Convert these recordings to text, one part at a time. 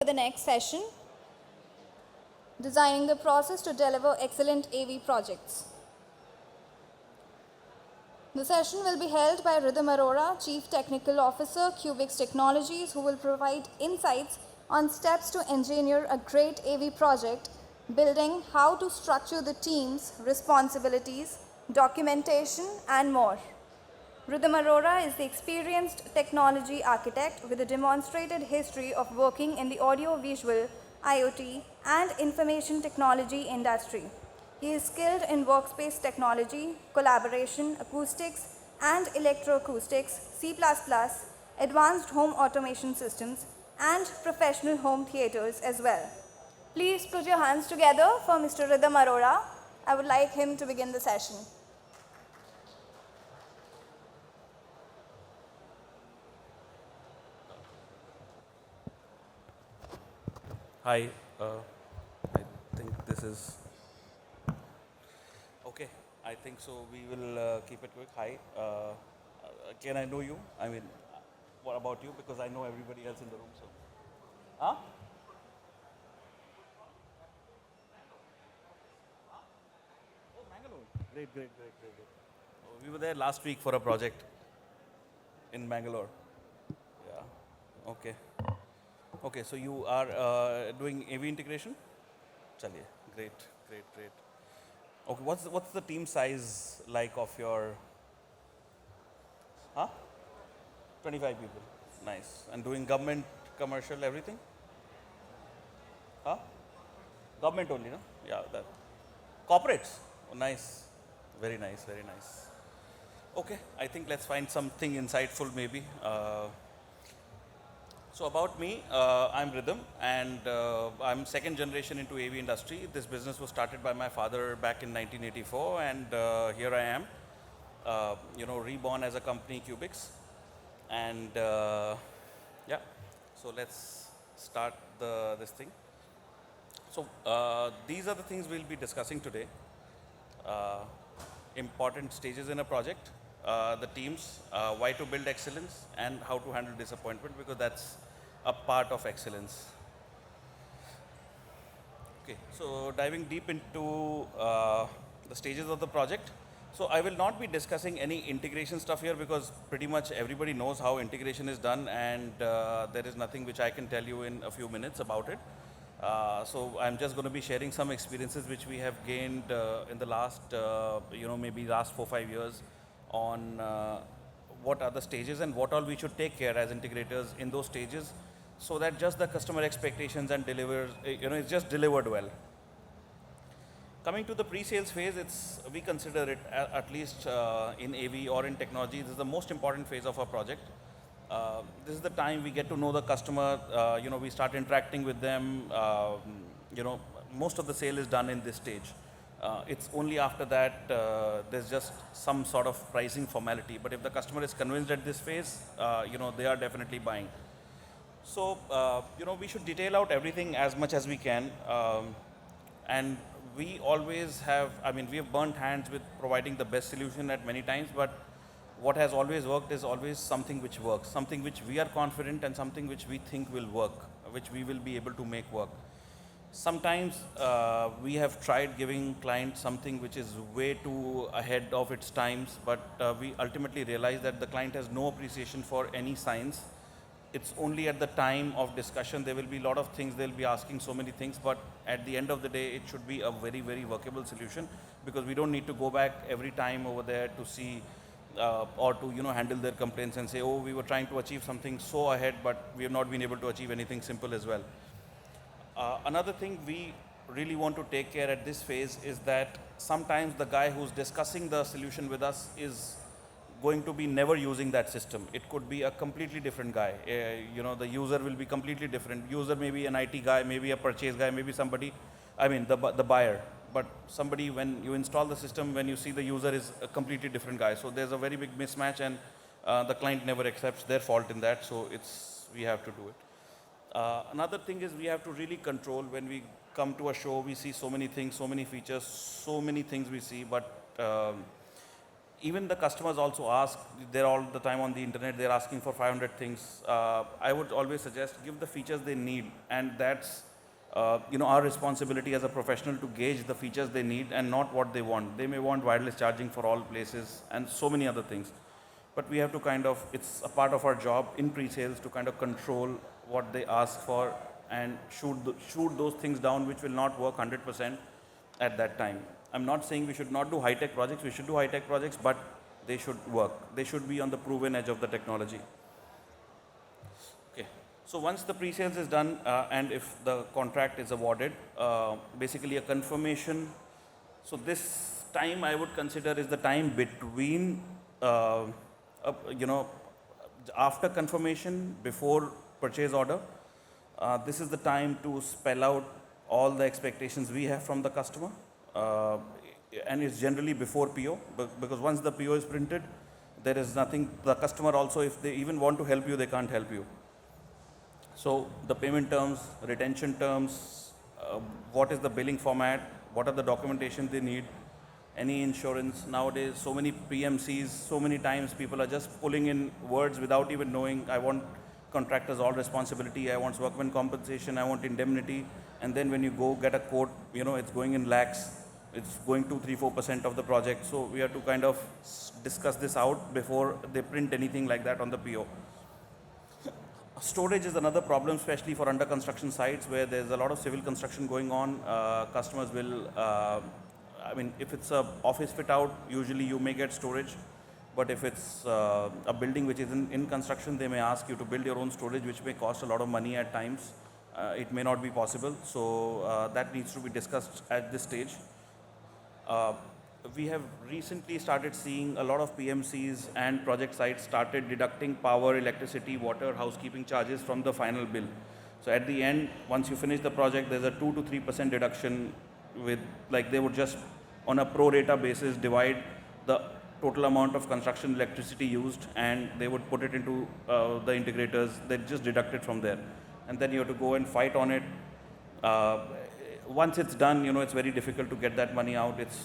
the next session, designing the process to deliver excellent AV projects. The session will be held by Rhythm Arora, Chief Technical Officer, Qubix Technologies, who will provide insights on steps to engineer a great AV project, building how to structure the teams, responsibilities, documentation, and more. Rhythm Arora is the experienced technology architect with a demonstrated history of working in the audio-visual, IoT, and information technology industry. He is skilled in workspace technology, collaboration, acoustics, and electroacoustics, C++, advanced home automation systems, and professional home theaters as well. Please put your hands together for Mr. Rhythm Arora. I would like him to begin the session. Hi, I think this is okay. I think so. We will keep it quick. Hi, can I know you? I mean, what about you? Because I know everybody else in the room. So, huh? Oh, Mangalore. Great, great, great, great, great. Oh, we were there last week for a project in Mangalore. Yeah. Okay. Okay. So you are doing AV integration? Chaliye. Great, great, great. Okay, what's the team size like of your, huh? 25 people. Nice. And doing government, commercial, everything? Huh? Government only, no? Yeah, that. Corporates. Oh, nice. Very nice, very nice. Okay, I think let's find something insightful maybe. So about me, I'm Rhythm, and I'm second generation into AV industry. This business was started by my father back in 1984, and here I am, reborn as a company, Qubix. And yeah, so let's start this thing. So these are the things we'll be discussing today. Uh, Important stages in a project, the teams, why to build excellence, and how to handle disappointment, because that's a part of excellence. Okay, so diving deep into the stages of the project. So I will not be discussing any integration stuff here because pretty much everybody knows how integration is done, and there is nothing which I can tell you in a few minutes about it. So I'm just going to be sharing some experiences which we have gained in the last, maybe last 4-5 years on what are the stages and what all we should take care as integrators in those stages, so that just the customer expectations and delivers, it's just delivered well. Coming to the pre-sales phase, we consider it at least in AV or in technology, this is the most important phase of our project. This is the time we get to know the customer, we start interacting with them, most of the sale is done in this stage. It's only after that there's just some sort of pricing formality, but if the customer is convinced at this phase, they are definitely buying. So, we should detail out everything as much as we can. And we always have, we have burnt hands with providing the best solution at many times, but what has always worked is always something which works, something which we are confident and something which we think will work, which we will be able to make work. Sometimes we have tried giving clients something which is way too ahead of its times, but we ultimately realize that the client has no appreciation for any science. It's only at the time of discussion, there will be a lot of things, they'll be asking so many things, but at the end of the day, it should be a very, very workable solution, because we don't need to go back every time over there to see or to handle their complaints and say, oh, we were trying to achieve something so ahead, but we have not been able to achieve anything simple as well. Another thing we really want to take care at this phase is that sometimes the guy who's discussing the solution with us is going to be never using that system. It could be a completely different guy. The user will be completely different. User may be an IT guy, maybe a purchase guy, maybe somebody, the buyer. But somebody, when you install the system, when you see the user is a completely different guy. So there's a very big mismatch, and the client never accepts their fault in that. So we have to do it. Another thing is we have to really control. When we come to a show, we see so many things, so many features, so many things we see, but even the customers also ask, they're all the time on the internet, they're asking for 500 things. I would always suggest give the features they need, and that's our responsibility as a professional to gauge the features they need and not what they want. They may want wireless charging for all places and so many other things. But we have to it's a part of our job in pre-sales to kind of control what they ask for and shoot those things down which will not work 100% at that time. I'm not saying we should not do high-tech projects, we should do high-tech projects, but they should work. They should be on the proven edge of the technology. Okay. So once the pre-sales is done and if the contract is awarded, basically a confirmation. So this time I would consider is the time between, after confirmation, before purchase order. This is the time to spell out all the expectations we have from the customer. And it's generally before PO, because once the PO is printed, there is nothing, the customer also, if they even want to help you, they can't help you. So the payment terms, retention terms, what is the billing format, what are the documentation they need, any insurance. Nowadays, so many PMCs, so many times people are just pulling in words without even knowing, I want contractors all responsibility, I want workman compensation, I want indemnity, and then when you go get a quote, it's going in lakhs, it's going to 3-4% of the project. So we have to kind of discuss this out before they print anything like that on the PO. Storage is another problem, especially for under construction sites where there's a lot of civil construction going on. Customers will, if it's a office fit out, usually you may get storage. But if it's a building which is in construction, they may ask you to build your own storage, which may cost a lot of money at times. It may not be possible. So that needs to be discussed at this stage. We have recently started seeing a lot of PMCs and project sites started deducting power, electricity, water, housekeeping charges from the final bill. So at the end, once you finish the project, there's a 2 to 3% deduction with, like, they would just on a pro rata basis divide the total amount of construction electricity used and they would put it into the integrators. They just deduct it from there. And then you have to go and fight on it. Once it's done, it's very difficult to get that money out. It's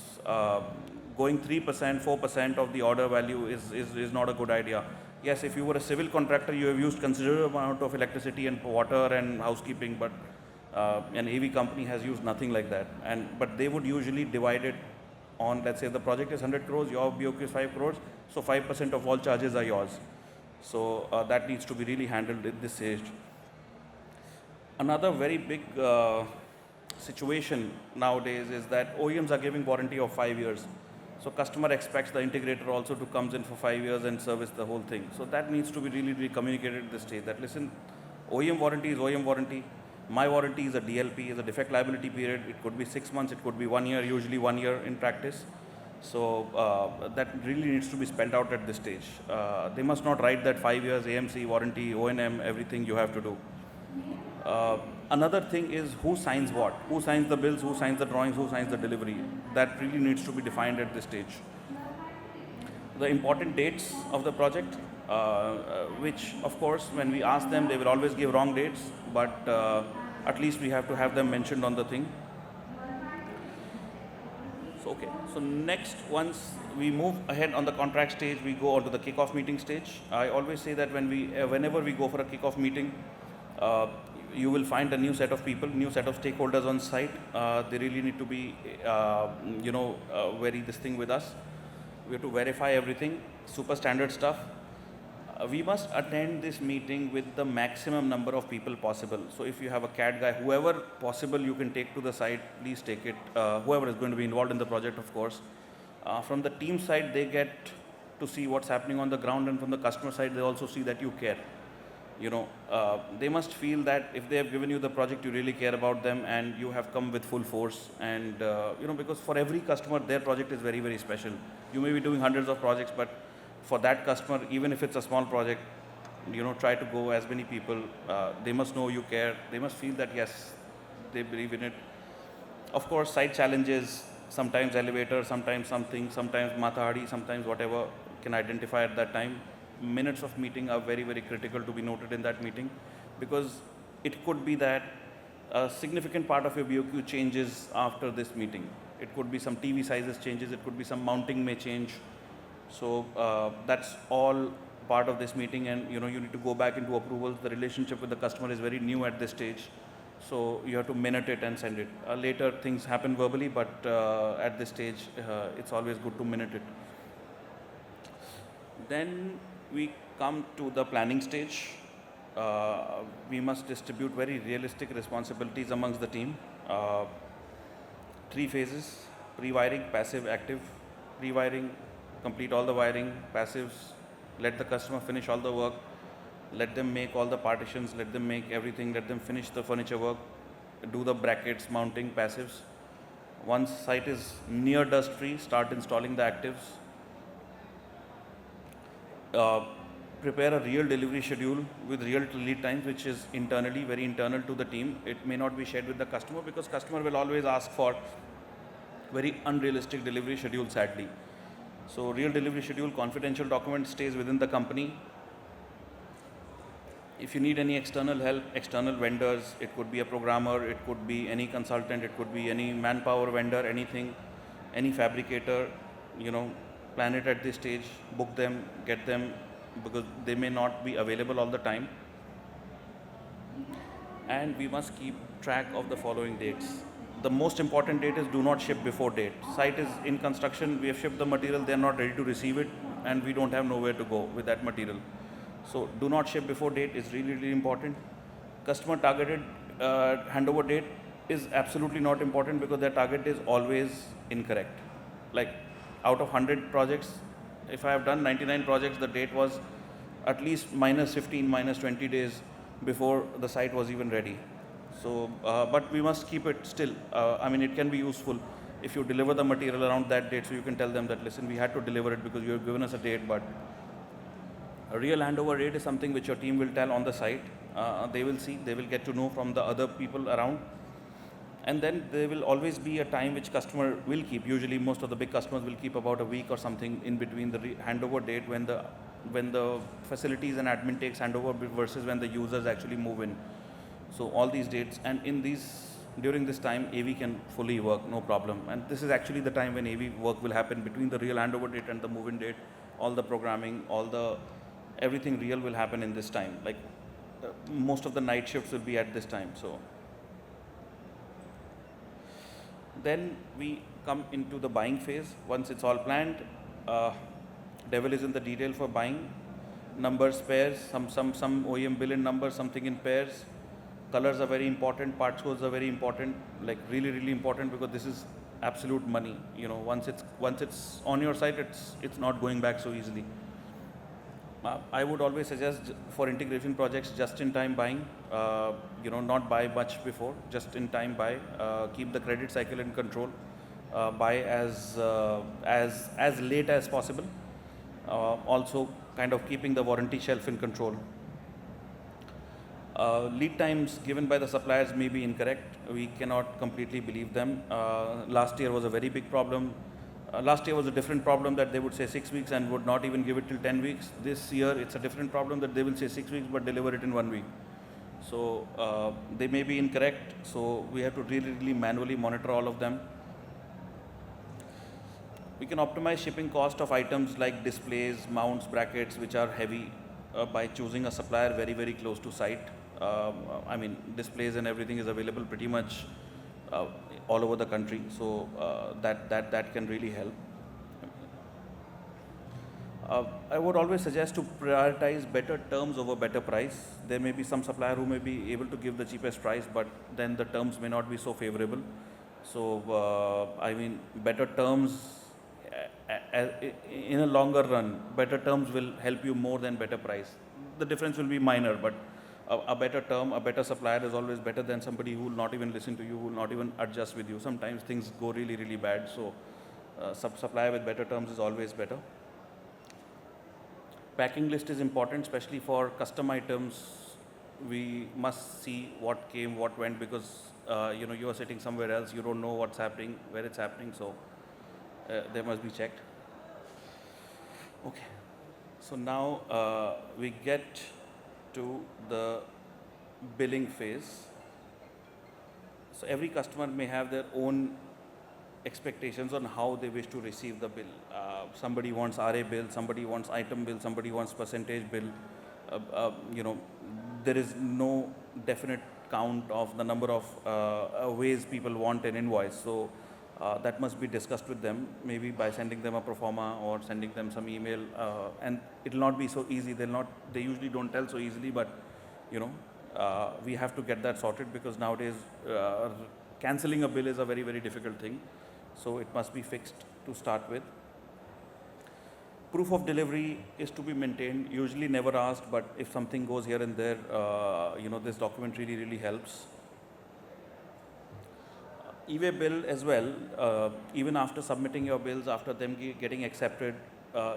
going 3%, 4% of the order value is not a good idea. Yes, if you were a civil contractor, you have used considerable amount of electricity and water and housekeeping, but an AV company has used nothing like that. But they would usually divide it on, let's say the project is 100 crores, your BOQ is 5 crores, so 5% of all charges are yours. So that needs to be really handled at this stage. Another very big situation nowadays is that OEMs are giving warranty of 5 years. So customer expects the integrator also to come in for 5 years and service the whole thing. So that needs to be really communicated at this stage, that listen, OEM warranty is OEM warranty. My warranty is a DLP, is a defect liability period. It could be 6 months, it could be 1 year, usually 1 year in practice. So that really needs to be spelled out at this stage. They must not write that 5 years AMC, warranty, O&M, everything you have to do. Another thing is who signs what, who signs the bills, who signs the drawings, who signs the delivery. That really needs to be defined at this stage. The important dates of the project, which of course when we ask them, they will always give wrong dates, but at least we have to have them mentioned on the thing. So, okay, so next, once we move ahead on the contract stage, we go on to the kickoff meeting stage. I always say that whenever we go for a kickoff meeting, you will find a new set of people, new set of stakeholders on site. They really need to be, very this thing with us. We have to verify everything, super standard stuff. We must attend this meeting with the maximum number of people possible. So if you have a CAD guy, whoever possible you can take to the site, please take it. Whoever is going to be involved in the project, of course. From the team side, they get to see what's happening on the ground, and from the customer side, they also see that you care. They must feel that if they have given you the project, you really care about them and you have come with full force. And, because for every customer, their project is very, very special. You may be doing hundreds of projects, but for that customer, even if it's a small project, try to go as many people. They must know you care. They must feel that, yes, they believe in it. Of course, site challenges, sometimes elevator, sometimes something, sometimes Mathahari, sometimes whatever can identify at that time. Minutes of meeting are very, very critical to be noted in that meeting, because it could be that a significant part of your BOQ changes after this meeting. It could be some TV sizes changes, it could be some mounting may change. So that's all part of this meeting, and you need to go back into approvals. The relationship with the customer is very new at this stage, so you have to minute it and send it. Later things happen verbally, but at this stage it's always good to minute it. Then we come to the planning stage. We must distribute very realistic responsibilities amongst the team. 3 phases: pre-wiring, passive, active. Pre-wiring, complete all the wiring. Passives, let the customer finish all the work, let them make all the partitions, let them make everything, let them finish the furniture work, do the brackets, mounting. Passives, once site is near dust free, start installing the actives. Prepare a real delivery schedule with real lead times, which is internally very internal to the team. It may not be shared with the customer because customer will always ask for very unrealistic delivery schedule, sadly. So real delivery schedule, confidential document, stays within the company. If you need any external help, external vendors, it could be a programmer, it could be any consultant, it could be any manpower vendor, anything, any fabricator, plan it at this stage, book them, get them, because they may not be available all the time. And we must keep track of the following dates. The most important date is do not ship before date. Site is in construction, we have shipped the material, they are not ready to receive it, and we don't have nowhere to go with that material. So do not ship before date is really, really important. Customer targeted handover date is absolutely not important because their target is always incorrect. Like out of 100 projects, if I have done 99 projects, the date was at least minus 15, minus 20 days before the site was even ready. So, but we must keep it still. It can be useful if you deliver the material around that date, so you can tell them that, listen, we had to deliver it because you have given us a date, but a real handover date is something which your team will tell on the site. They will see, they will get to know from the other people around. And then there will always be a time which customer will keep. Usually most of the big customers will keep about a week or something in between the handover date when the facilities and admin takes handover versus when the users actually move in. So all these dates, and during this time AV can fully work, no problem. And this is actually the time when AV work will happen, between the real handover date and the move-in date. All the programming, everything real will happen in this time. Like most of the night shifts will be at this time. So then we come into the buying phase. Once it's all planned, devil is in the detail for buying. Numbers, pairs, some OEM bill in numbers, something in pairs. Colors are very important, parts codes are very important, like really, really important, because this is absolute money. Once it's on your site, it's not going back so easily. I would always suggest for integration projects just-in-time buying. Not buy much before, just-in-time buy. Keep the credit cycle in control. Buy as late as possible. Also, kind of keeping the warranty shelf in control. Lead times given by the suppliers may be incorrect. We cannot completely believe them. Last year was a very big problem. Last year was a different problem, that they would say 6 weeks and would not even give it till 10 weeks. This year it's a different problem, that they will say 6 weeks but deliver it in 1 week. So they may be incorrect. So we have to really, really manually monitor all of them. We can optimize shipping cost of items like displays, mounts, brackets, which are heavy, by choosing a supplier very, very close to site. Displays and everything is available pretty much all over the country, so that can really help. I would always suggest to prioritize better terms over better price. There may be some supplier who may be able to give the cheapest price, but then the terms may not be so favorable. So better terms, in a longer run, better terms will help you more than better price. The difference will be minor, but a better term, a better supplier is always better than somebody who will not even listen to you, who will not even adjust with you. Sometimes things go really, really bad. So supplier with better terms is always better. Packing list is important, especially for custom items. We must see what came, what went, because you are sitting somewhere else, you don't know what's happening, where it's happening, so they must be checked. Okay, so now we get to the billing phase. So every customer may have their own expectations on how they wish to receive the bill. Somebody wants RA bill, somebody wants item bill, somebody wants percentage bill. You know, there is no definite count of the number of ways people want an invoice. So that must be discussed with them, maybe by sending them a pro forma or sending them some email. And it will not be so easy. They usually don't tell so easily, but you know, we have to get that sorted, because nowadays cancelling a bill is a very, very difficult thing. So it must be fixed to start with. Proof of delivery is to be maintained, usually never asked, but if something goes here and there, you know, this document really, really helps. E-way bill as well, even after submitting your bills, after them getting accepted,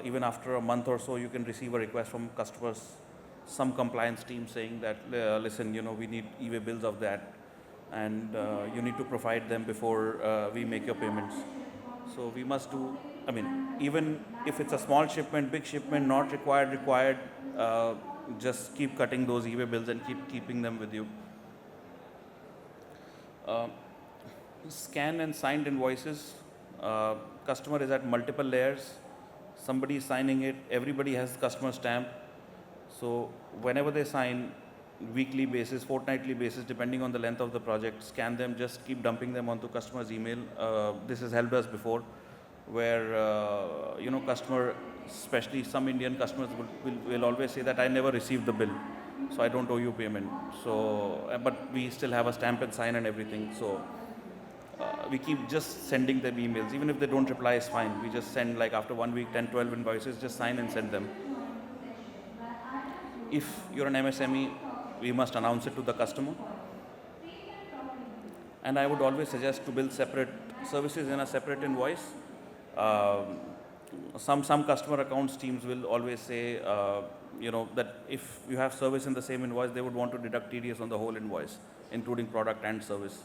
even after a month or so, you can receive a request from customers, some compliance team saying that, listen, you know, we need e-way bills of that, and you need to provide them before we make your payments. So we must do, I mean, even if it's a small shipment, big shipment, not required, just keep cutting those e-way bills and keeping them with you. Scan and signed invoices. Customer is at multiple layers. Somebody is signing it. Everybody has customer stamp. So whenever they sign, weekly basis, fortnightly basis, depending on the length of the project, scan them, just keep dumping them onto customer's email. This has helped us before, where you know, customer, especially some Indian customers, will always say that I never received the bill, so I don't owe you payment. So, but we still have a stamp and sign and everything. So we keep just sending them emails. Even if they don't reply, it's fine. We just send, like after 1 week, 10, 12 invoices, just sign and send them. If you're an MSME, we must announce it to the customer. And I would always suggest to bill separate services in a separate invoice. Some customer accounts teams will always say, you know, that if you have service in the same invoice, they would want to deduct TDS on the whole invoice, including product and service.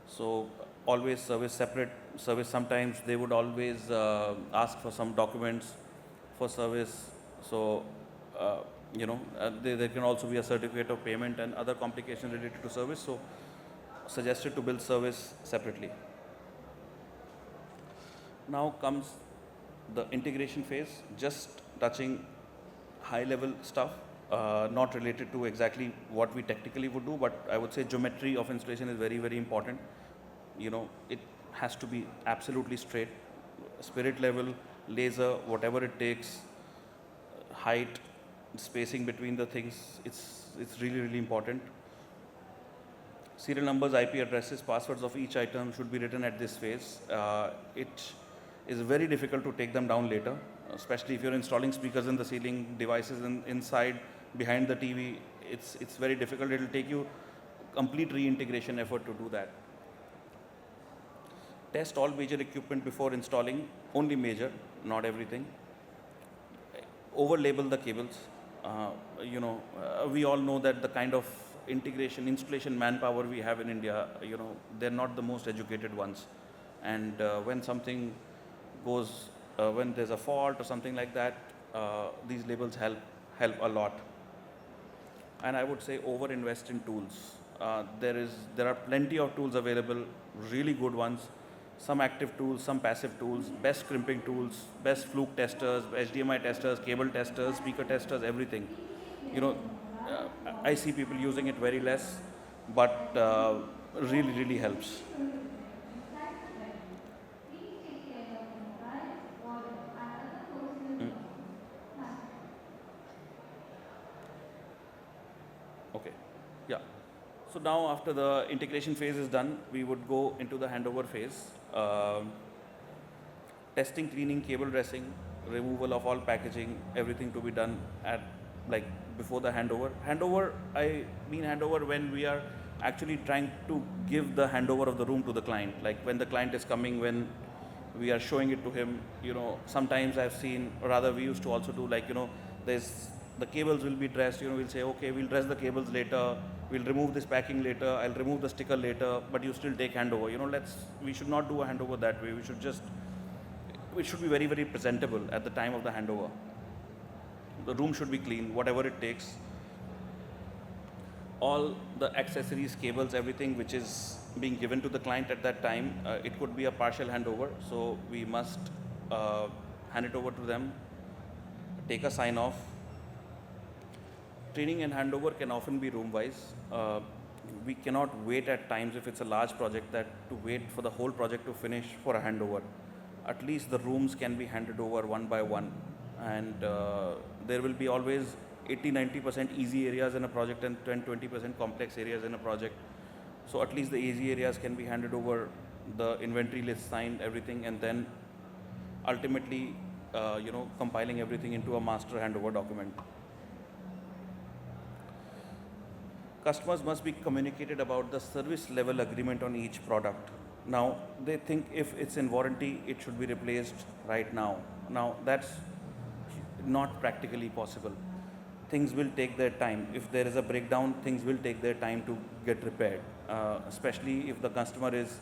So always service separate. Service, sometimes they would always ask for some documents for service. So you know, there can also be a certificate of payment and other complications related to service. So suggested to bill service separately. Now comes the integration phase, just touching high level stuff, not related to exactly what we technically would do, but I would say geometry of installation is very, very important. You know, it has to be absolutely straight, spirit level, laser, whatever it takes, height, spacing between the things, it's really, really important. Serial numbers, IP addresses, passwords of each item should be written at this phase. It is very difficult to take them down later, especially if you're installing speakers in the ceiling, devices inside, behind the TV. It's very difficult. It'll take you complete reintegration effort to do that. Test all major equipment before installing, only major, not everything. Over-label the cables. You know, we all know that the kind of installation manpower we have in India, you know, they're not the most educated ones. And when something goes, when there's a fault or something like that, these labels help a lot. And I would say over-invest in tools. There are plenty of tools available, really good ones. Some active tools, some passive tools, best crimping tools, best fluke testers, HDMI testers, cable testers, speaker testers, everything. You know, I see people using it very less, but really, really helps. Okay, yeah. So now after the integration phase is done, we would go into the handover phase. Testing, cleaning, cable dressing, removal of all packaging, everything to be done at like before the handover. Handover, I mean handover when we are actually trying to give the handover of the room to the client. Like when the client is coming, when we are showing it to him, you know, sometimes I've seen, or rather we used to also do, like, you know, the cables will be dressed, you know, we'll say, okay, we'll dress the cables later, we'll remove this packing later, I'll remove the sticker later, but you still take handover. You know, we should not do a handover that way. It should be very, very presentable at the time of the handover. The room should be clean, whatever it takes. All the accessories, cables, everything which is being given to the client at that time, it could be a partial handover. So we must hand it over to them, take a sign off. Training and handover can often be room wise. We cannot wait at times if it's a large project that to wait for the whole project to finish for a handover. At least the rooms can be handed over one by one, and there will be always 80-90% easy areas in a project and 10-20% complex areas in a project. So at least the easy areas can be handed over, the inventory list signed, everything, and then ultimately compiling everything into a master handover document. Customers must be communicated about the service level agreement on each product. Now, they think if it's in warranty, it should be replaced right now. Now, that's not practically possible. Things will take their time. If there is a breakdown, things will take their time to get repaired, especially if the customer is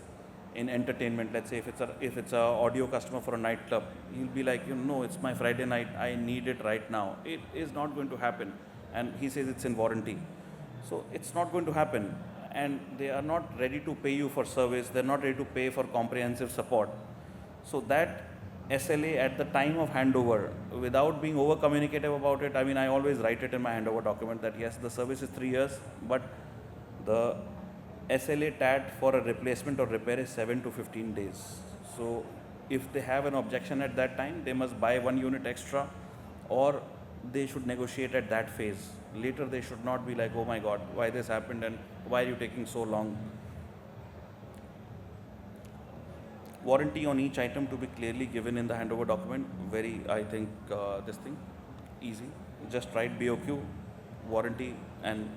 in entertainment. Let's say if it's a audio customer for a nightclub, he'll be like, no, it's my Friday night, I need it right now. It is not going to happen. And he says it's in warranty. So it's not going to happen, and they are not ready to pay you for service. They're not ready to pay for comprehensive support. So that SLA at the time of handover, without being over communicative about it, I always write it in my handover document that yes, the service is 3 years, but the SLA TAT for a replacement or repair is 7 to 15 days. So if they have an objection at that time, they must buy 1 unit extra, or they should negotiate at that phase. Later they should not be like, oh my God, why this happened and why are you taking so long? Warranty on each item to be clearly given in the handover document. Very, I think this thing, easy. Just write BOQ, warranty, and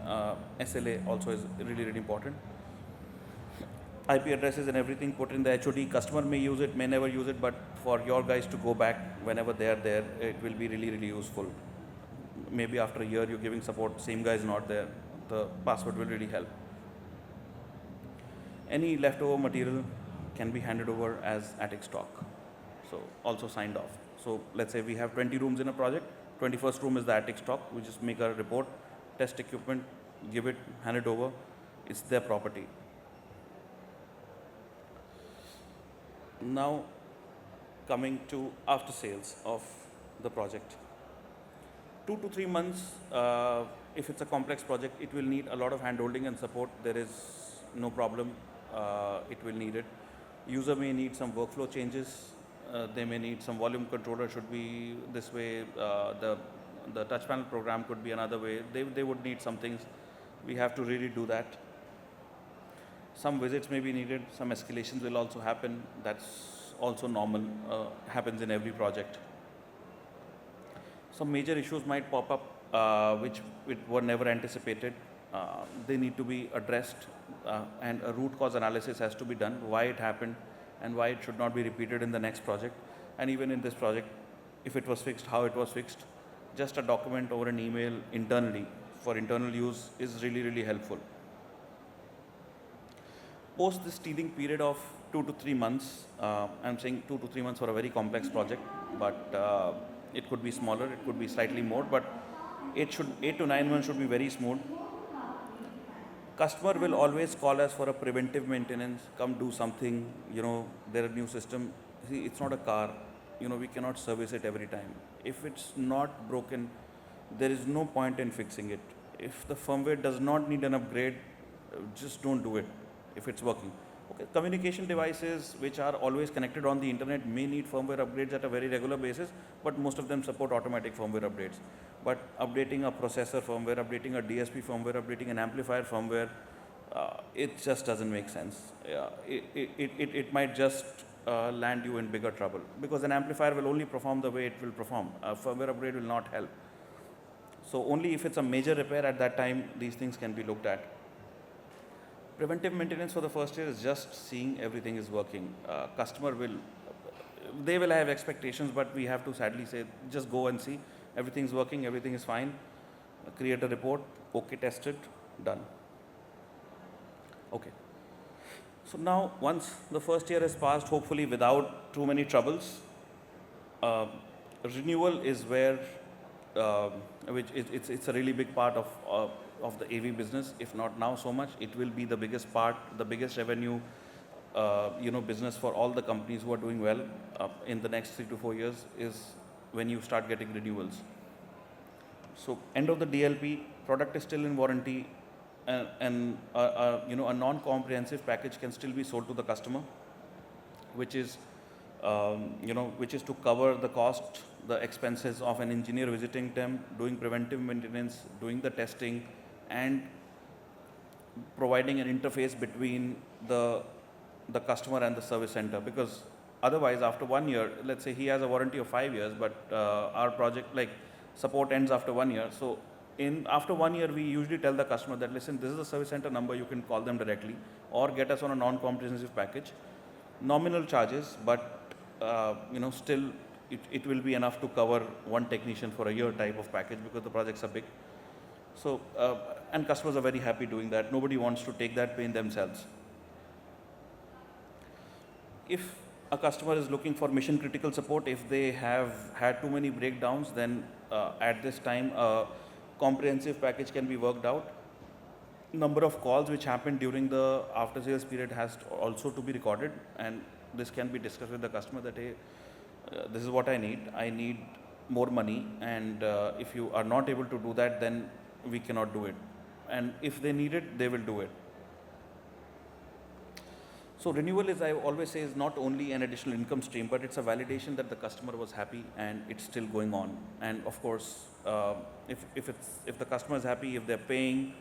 SLA also is really, really important. IP addresses and everything put in the HOD. Customer may use it, may never use it, but for your guys to go back whenever they are there, it will be really, really useful. Maybe after a year you're giving support, same guy is not there, the password will really help. Any leftover material can be handed over as attic stock, so also signed off. So let's say we have 20 rooms in a project, 21st room is the attic stock. We just make a report, test equipment, give it, hand it over, it's their property. Now coming to after sales of the project. 2 to 3 months, if it's a complex project, it will need a lot of hand-holding and support. There is no problem, it will need it. User may need some workflow changes, they may need some volume controller should be this way, the touch panel program could be another way. They would need some things. We have to really do that. Some visits may be needed, some escalations will also happen. That's also normal, happens in every project. Some major issues might pop up which were never anticipated. They need to be addressed, and a root cause analysis has to be done, why it happened and why it should not be repeated in the next project. And even in this project, if it was fixed, how it was fixed. Just a document over an email internally for internal use is really, really helpful. Post this teething period of 2 to 3 months, I'm saying 2 to 3 months for a very complex project, but it could be smaller, it could be slightly more, but 8 to 9 months should be very smooth. Customer will always call us for a preventive maintenance, come do something, their new system. See, it's not a car, we cannot service it every time. If it's not broken, there is no point in fixing it. If the firmware does not need an upgrade, just don't do it if it's working. Okay, communication devices which are always connected on the internet may need firmware upgrades at a very regular basis, but most of them support automatic firmware updates. But updating a processor firmware, updating a DSP firmware, updating an amplifier firmware, it just doesn't make sense. It might just land you in bigger trouble, because an amplifier will only perform the way it will perform. A firmware upgrade will not help. So only if it's a major repair at that time, these things can be looked at. Preventive maintenance for the first year is just seeing everything is working. Customer they will have expectations, but we have to sadly say, just go and see everything's working, everything is fine. Create a report, okay, test it, done. Okay. So now, once the first year has passed, hopefully without too many troubles, renewal is where which it's a really big part of the AV business. If not now so much, it will be the biggest part, the biggest revenue, business for all the companies who are doing well in the next 3 to 4 years is when you start getting renewals. So end of the DLP, product is still in warranty, and a non-comprehensive package can still be sold to the customer, which is which is to cover the cost, the expenses of an engineer visiting them, doing preventive maintenance, doing the testing, and providing an interface between the customer and the service center. Because otherwise, after 1 year, let's say he has a warranty of 5 years, but our project support ends after 1 year. So after 1 year, we usually tell the customer that, listen, this is the service center number, you can call them directly, or get us on a non-comprehensive package. Nominal charges, but still it will be enough to cover one technician for a year type of package, because the projects are big. So and customers are very happy doing that. Nobody wants to take that pain themselves. If a customer is looking for mission critical support, if they have had too many breakdowns, then at this time a comprehensive package can be worked out. Number of calls which happen during the after sales period has also to be recorded, and this can be discussed with the customer that, hey, this is what I need more money, and if you are not able to do that, then we cannot do it. And if they need it, they will do it. So renewal is, I always say, is not only an additional income stream, but it's a validation that the customer was happy and it's still going on. And of course, if the customer is happy, if they're paying,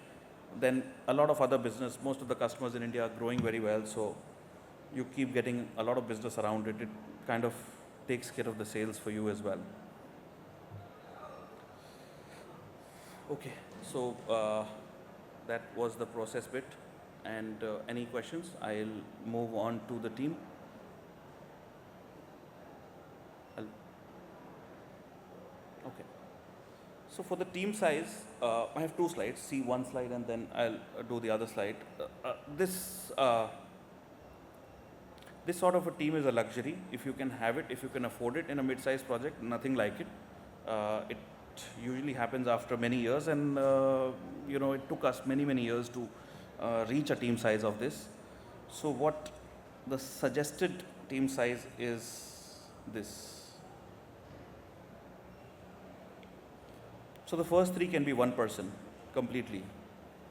then a lot of other business, most of the customers in India are growing very well, so you keep getting a lot of business around it. It kind of takes care of the sales for you as well. Okay, so that was the process bit. And any questions? I'll move on to the team. Okay. So for the team size, I have 2 slides. See one slide and then I'll do the other slide. This sort of a team is a luxury. If you can have it, if you can afford it in a mid-sized project, nothing like it. It usually happens after many years, and it took us many years to reach a team size of this. So what the suggested team size is this. So the first 3 can be one person completely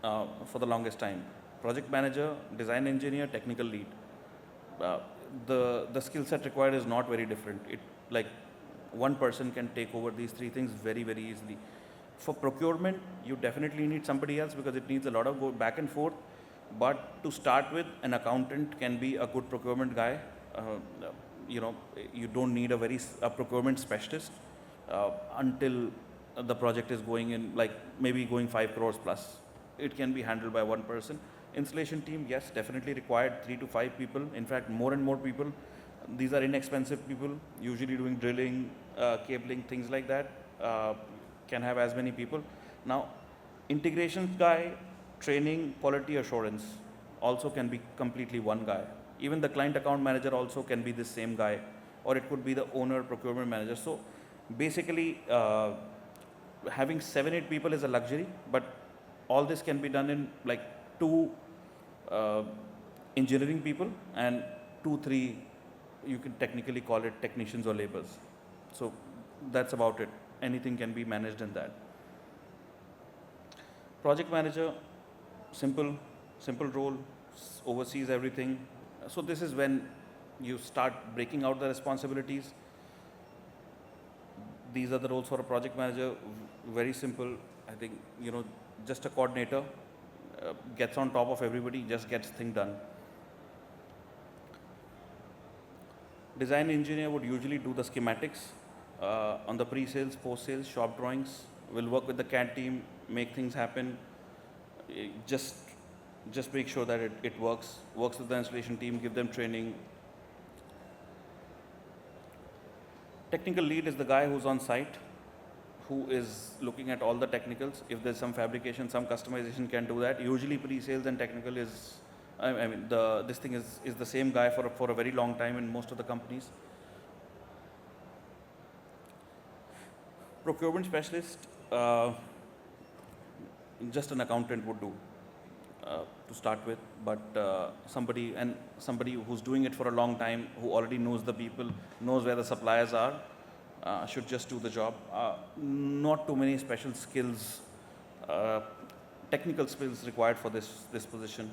for the longest time. Project manager, design engineer, technical lead. The skill set required is not very different. One person can take over these 3 things very easily. For procurement, you definitely need somebody else because it needs a lot of go back and forth. But to start with, an accountant can be a good procurement guy. You don't need a procurement specialist until the project is going in, maybe going 5 crores plus. It can be handled by one person. Installation team, yes, definitely required 3 to 5 people. In fact, more and more people. These are inexpensive people, usually doing drilling, cabling, things like that. Can have as many people. Now, integration guy, training, quality assurance also can be completely one guy. Even the client account manager also can be the same guy, or it could be the owner, procurement manager. So basically, having 7-8 people is a luxury, but all this can be done in 2 engineering people and 2-3, you can technically call it technicians or laborers. So that's about it. Anything can be managed in that. Project manager, simple role, oversees everything. So this is when you start breaking out the responsibilities. These are the roles for a project manager. Very simple. I think, just a coordinator, gets on top of everybody, just gets things done. Design engineer would usually do the schematics on the pre-sales, post-sales, shop drawings. Will work with the CAD team, make things happen. Just make sure that it works with the installation team, give them training. Technical lead is the guy who's on site, who is looking at all the technicals. If there's some fabrication, some customization, can do that. Usually pre-sales and technical is, this thing is the same guy for a very long time in most of the companies. Procurement specialist, just an accountant would do to start with, but somebody who's doing it for a long time, who already knows the people, knows where the suppliers are, should just do the job. Not too many special skills, technical skills required for this position.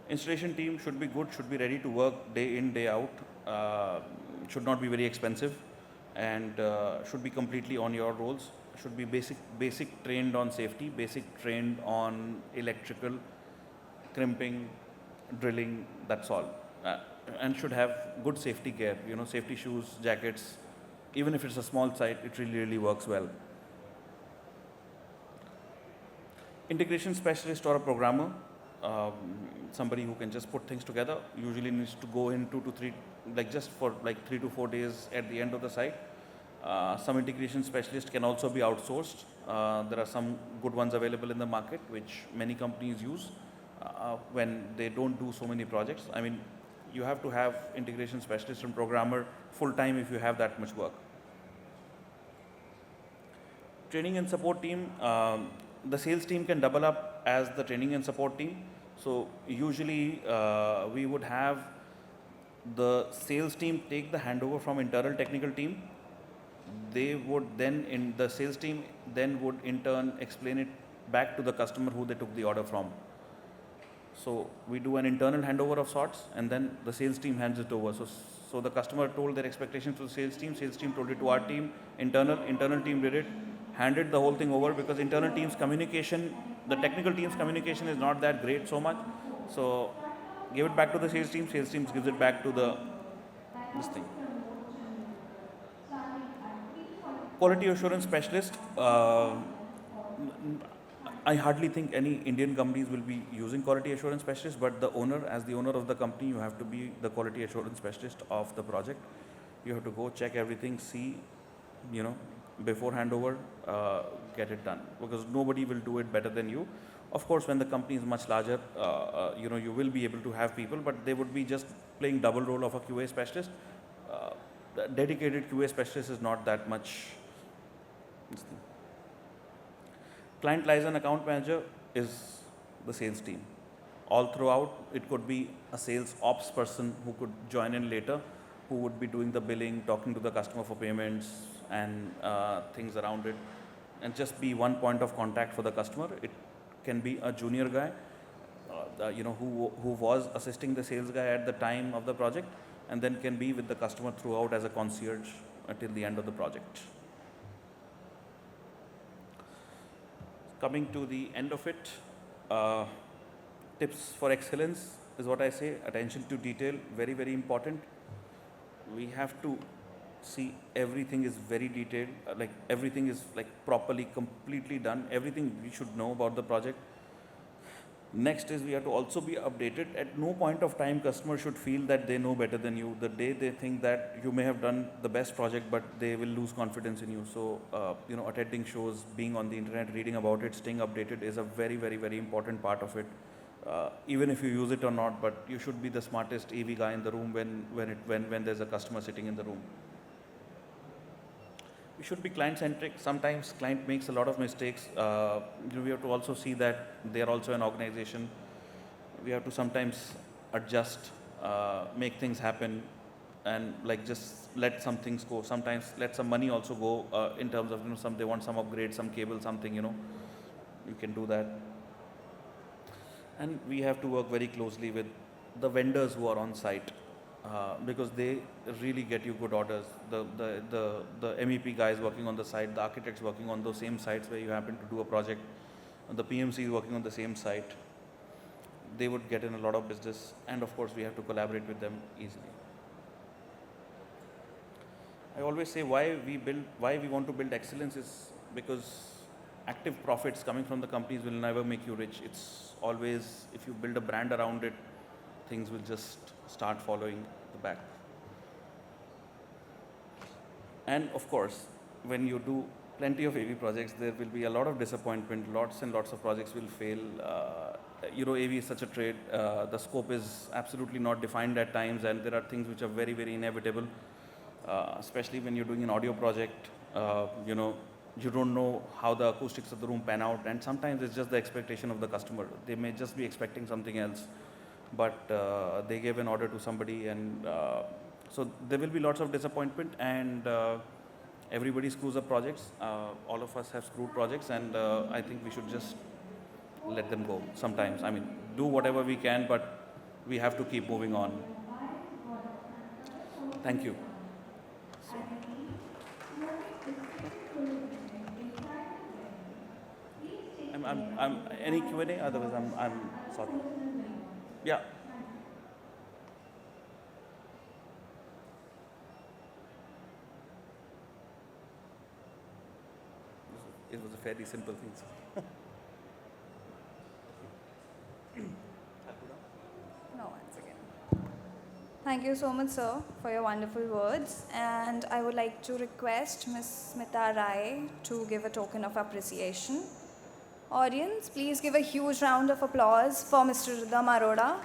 Installation team should be good, should be ready to work day in, day out, should not be very expensive, and should be completely on your roles. Should be basic trained on safety, basic trained on electrical, crimping, drilling, that's all. And should have good safety gear, safety shoes, jackets. Even if it's a small site, it really works well. Integration specialist or a programmer, somebody who can just put things together, usually needs to go in 2 to 3, just for 3 to 4 days at the end of the site. Some integration specialists can also be outsourced. There are some good ones available in the market, which many companies use when they don't do so many projects. I mean, you have to have integration specialist and programmer full-time if you have that much work. Training and support team, the sales team can double up as the training and support team. So usually we would have the sales team take the handover from internal technical team. They would then, the sales team then would in turn explain it back to the customer who they took the order from. So we do an internal handover of sorts, and then the sales team hands it over. So the customer told their expectations to the sales team told it to our team, internal team did it, handed the whole thing over, because internal team's communication, the technical team's communication is not that great so much. So give it back to the sales team gives it back to this thing. Quality assurance specialist, I hardly think any Indian companies will be using quality assurance specialist, but as the owner of the company, you have to be the quality assurance specialist of the project. You have to go check everything, see, before handover, get it done, because nobody will do it better than you. Of course, when the company is much larger, you will be able to have people, but they would be just playing double role of a QA specialist. The dedicated QA specialist is not that much. Client liaison account manager is the sales team. All throughout, it could be a sales ops person who could join in later, who would be doing the billing, talking to the customer for payments and things around it, and just be one point of contact for the customer. It can be a junior guy, who was assisting the sales guy at the time of the project, and then can be with the customer throughout as a concierge until the end of the project. Coming to the end of it, tips for excellence is what I say. Attention to detail, very important. We have to see everything is very detailed, everything is properly, completely done, everything we should know about the project. Next is we have to also be updated. At no point of time customer should feel that they know better than you. The day they think that you may have done the best project, but they will lose confidence in you. So attending shows, being on the internet, reading about it, staying updated is a very important part of it. Even if you use it or not, but you should be the smartest AV guy in the room when there's a customer sitting in the room. We should be client-centric. Sometimes client makes a lot of mistakes. We have to also see that they are also an organization. We have to sometimes adjust, make things happen, and just let some things go. Sometimes let some money also go in terms of they want some upgrade, some cable, something. You can do that. And we have to work very closely with the vendors who are on site. Because they really get you good orders. The MEP guys working on the site, the architects working on those same sites where you happen to do a project, the PMCs working on the same site, they would get in a lot of business, and of course we have to collaborate with them easily. I always say why we want to build excellence is because active profits coming from the companies will never make you rich. It's always, if you build a brand around it, things will just start following the back. And of course, when you do plenty of AV projects, there will be a lot of disappointment. Lots and lots of projects will fail. AV is such a trade. The scope is absolutely not defined at times, and there are things which are very inevitable, especially when you're doing an audio project. you know, you don't know how the acoustics of the room pan out, and sometimes it's just the expectation of the customer. They may just be expecting something else, but they gave an order to somebody, and so there will be lots of disappointment, and everybody screws up projects. All of us have screwed projects, and I think we should just let them go sometimes. I mean, do whatever we can, but we have to keep moving on. Thank you. I'm any Q&A? Otherwise, I'm sorry. Yeah. It was a fairly simple thing. No, once again. Thank you so much, sir, for your wonderful words. And I would like to request Ms. Smita Rai to give a token of appreciation. Audience, please give a huge round of applause for Mr. Arora.